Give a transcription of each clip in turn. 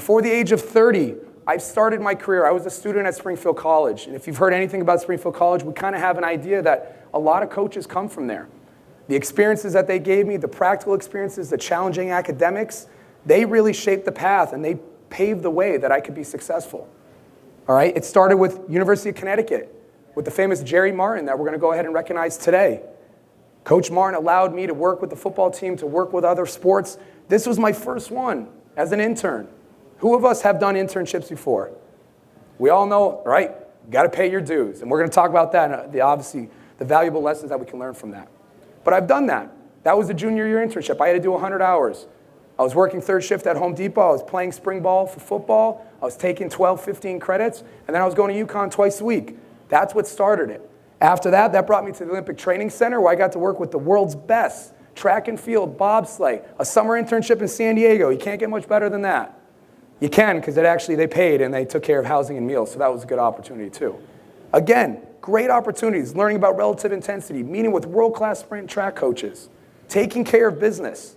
Before the age of 30, I started my career. I was a student at Springfield College. And if you've heard anything about Springfield College, we kind of have an idea that a lot of coaches come from there. The experiences that they gave me, the practical experiences, the challenging academics, they really shaped the path and they paved the way that I could be successful. All right? It started with University of Connecticut, with the famous Jerry Martin that we're going to go ahead and recognize today. Coach Martin allowed me to work with the football team, to work with other sports. This was my first one as an intern. Who of us have done internships before? We all know, right? You got to pay your dues. And we're going to talk about that and obviously the valuable lessons that we can learn from that. But I've done that. That was a junior year internship. I had to do 100 hours. I was working third shift at Home Depot. I was playing spring ball for football. I was taking 12, 15 credits. And then I was going to UConn twice a week. That's what started it. After that, that brought me to the Olympic Training Center where I got to work with the world's best track and field, bobsleigh, a summer internship in San Diego. You can't get much better than that. You can because they paid and they took care of housing and meals, so that was a good opportunity too. Again, great opportunities, learning about relative intensity, meeting with world-class sprint track coaches, taking care of business.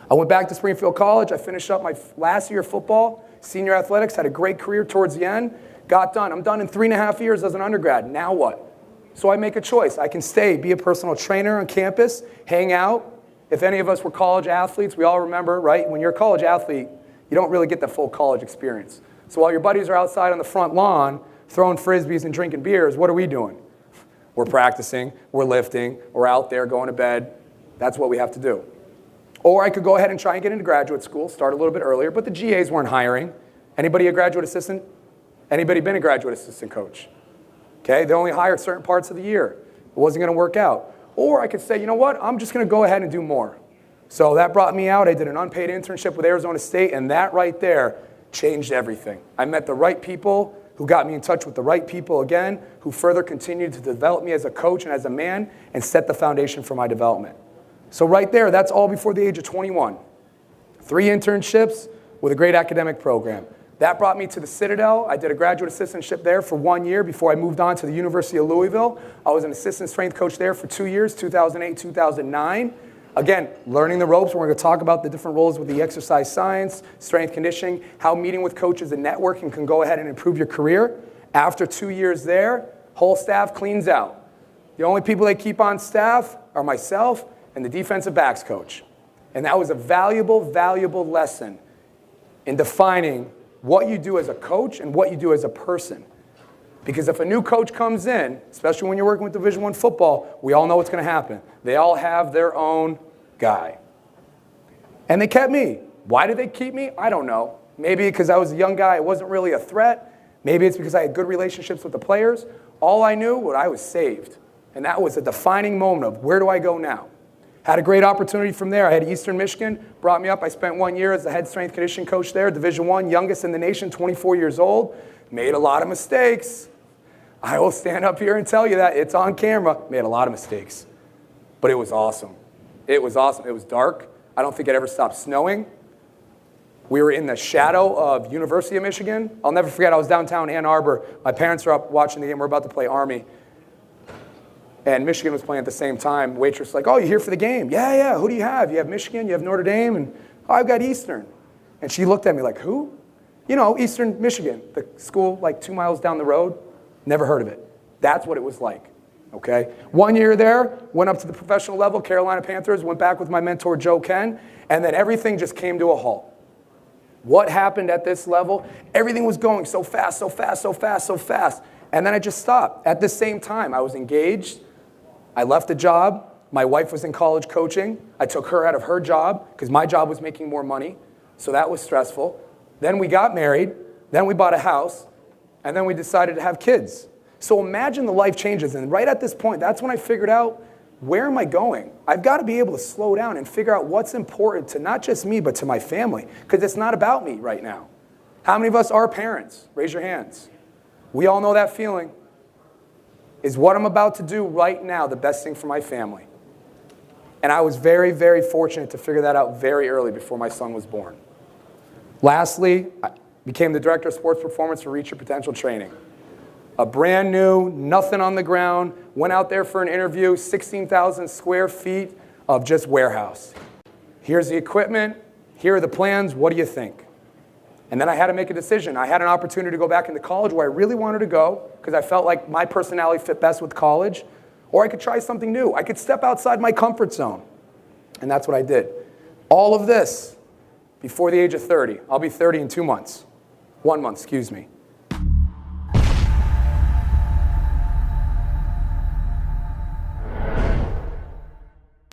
I went back to Springfield College. I finished up my last year of football, senior athletics, had a great career towards the end, got done. I'm done in 3.5 years as an undergrad. Now what? So I make a choice. I can stay, be a personal trainer on campus, hang out. If any of us were college athletes, we all remember, right? When you're a college athlete, you don't really get the full college experience. So while your buddies are outside on the front lawn throwing frisbees and drinking beers, what are we doing? We're practicing, we're lifting, we're out there going to bed. That's what we have to do. Or I could go ahead and try and get into graduate school, start a little bit earlier, but the GAs weren't hiring. Anybody a graduate assistant? Anybody been a graduate assistant coach? Okay, they only hired certain parts of the year. It wasn't going to work out. Or I could say, you know what, I'm just going to go ahead and do more. So that brought me out. I did an unpaid internship with Arizona State, and that right there changed everything. I met the right people who got me in touch with the right people again, who further continued to develop me as a coach and as a man and set the foundation for my development. So right there, that's all before the age of 21. 3 internships with a great academic program. That brought me to the Citadel. I did a graduate assistantship there for 1 year before I moved on to the University of Louisville. I was an assistant strength coach there for 2 years, 2008, 2009. Again, learning the ropes. We're going to talk about the different roles with the exercise science, strength conditioning, how meeting with coaches and networking can go ahead and improve your career. After 2 years there, whole staff cleans out. The only people they keep on staff are myself and the defensive backs coach. And that was a valuable, valuable lesson in defining what you do as a coach and what you do as a person. Because if a new coach comes in, especially when you're working with Division I football, we all know what's going to happen. They all have their own guy. And they kept me. Why did they keep me? I don't know. Maybe because I was a young guy, I wasn't really a threat. Maybe it's because I had good relationships with the players. All I knew was I was saved. And that was a defining moment of where do I go now? Had a great opportunity from there. I had Eastern Michigan, brought me up. I spent 1 year as the head strength conditioning coach there, Division I, youngest in the nation, 24 years old. Made a lot of mistakes. I will stand up here and tell you that. It's on camera. Made a lot of mistakes. But it was awesome. It was awesome. It was dark. I don't think it ever stopped snowing. We were in the shadow of University of Michigan. I'll never forget, I was downtown Ann Arbor. My parents are up watching the game. We're about to play Army. And Michigan was playing at the same time. Waitress was like, oh, you're here for the game? Yeah, yeah. Who do you have? You have Michigan? You have Notre Dame? And oh, I've got Eastern. And she looked at me like, who? You know, Eastern Michigan, the school like 2 miles down the road. Never heard of it. That's what it was like, okay? 1 year there, went up to the professional level, Carolina Panthers, went back with my mentor, Joe Ken, and then everything just came to a halt. What happened at this level? Everything was going so fast, so fast, so fast, so fast. And then I just stopped. At the same time, I was engaged. I left a job. My wife was in college coaching. I took her out of her job because my job was making more money, so that was stressful. Then we got married. Then we bought a house. And then we decided to have kids. So imagine the life changes. And right at this point, that's when I figured out, where am I going? I've got to be able to slow down and figure out what's important to not just me, but to my family. Because it's not about me right now. How many of us are parents? Raise your hands. We all know that feeling. Is what I'm about to do right now the best thing for my family? And I was very, very fortunate to figure that out very early before my son was born. Lastly, I became the director of sports performance for Reach Your Potential Training. A brand new, nothing on the ground, went out there for an interview, 16,000 square feet of just warehouse. Here's the equipment, here are the plans, what do you think? And then I had to make a decision. I had an opportunity to go back into college where I really wanted to go because I felt like my personality fit best with college, or I could try something new. I could step outside my comfort zone. And that's what I did. All of this before the age of 30. I'll be 30 in 2 months. 1 month, excuse me.